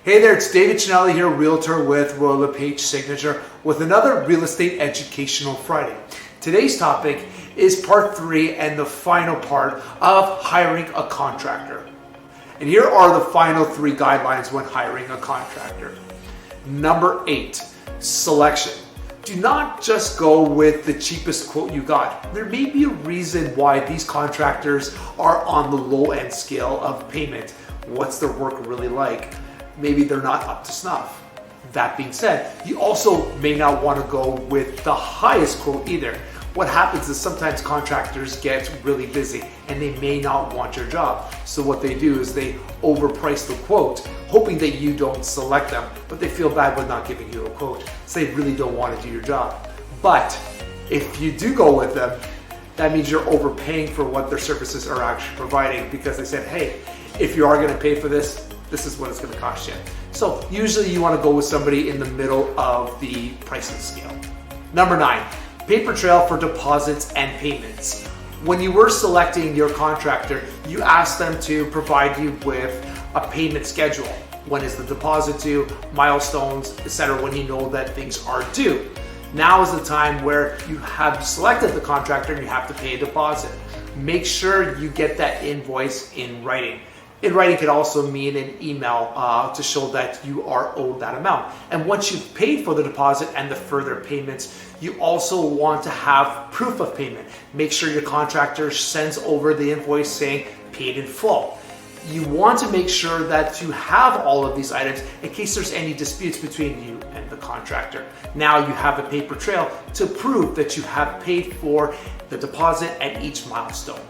Hey there, it's David Cinelli here, Realtor with Royal LePage Signature with another Real Estate Educational Friday. Today's topic is part 3 and the final part of hiring a contractor. And here are the final 3 guidelines when hiring a contractor. Number 8, selection. Do not just go with the cheapest quote you got. There may be a reason why these contractors are on the low end scale of payment. What's their work really like? Maybe they're not up to snuff. That being said, you also may not want to go with the highest quote either. What happens is sometimes contractors get really busy and they may not want your job. So what they do is they overprice the quote, hoping that you don't select them, but they feel bad with not giving you a quote. So they really don't want to do your job. But if you do go with them, that means you're overpaying for what their services are actually providing, because they said, hey, if you are going to pay for this, this is what it's going to cost you. So usually you want to go with somebody in the middle of the pricing scale. Number 9, paper trail for deposits and payments. When you were selecting your contractor, you asked them to provide you with a payment schedule. When is the deposit due, milestones, etc., when you know that things are due. Now is the time where you have selected the contractor and you have to pay a deposit. Make sure you get that invoice in writing. In writing could also mean an email to show that you are owed that amount. And once you've paid for the deposit and the further payments, you also want to have proof of payment. Make sure your contractor sends over the invoice saying paid in full. You want to make sure that you have all of these items in case there's any disputes between you and the contractor. Now you have a paper trail to prove that you have paid for the deposit and each milestone.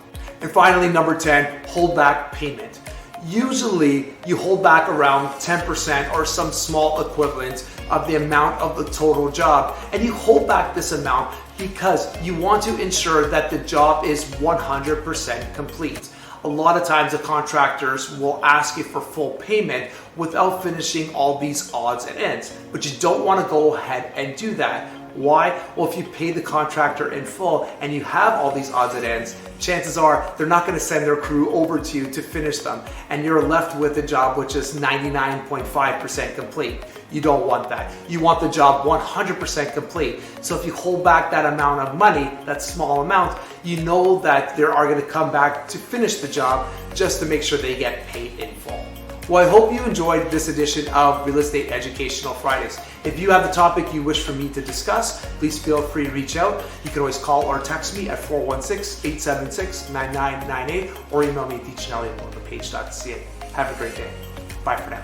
And finally, number 10, holdback payment. Usually you hold back around 10% or some small equivalent of the amount of the total job. And you hold back this amount because you want to ensure that the job is 100% complete. A lot of times the contractors will ask you for full payment without finishing all these odds and ends, but you don't want to go ahead and do that. Why? Well, if you pay the contractor in full and you have all these odds and ends, chances are they're not going to send their crew over to you to finish them, and you're left with a job which is 99.5% complete. You don't want that. You want the job 100% complete. So if you hold back that amount of money, that small amount, you know that they are going to come back to finish the job just to make sure they get paid in full. Well, I hope you enjoyed this edition of Real Estate Educational Fridays. If you have the topic you wish for me to discuss, please feel free to reach out. You can always call or text me at 416-876-9998 or email me at dcinelli@royallepage.ca. Have a great day. Bye for now.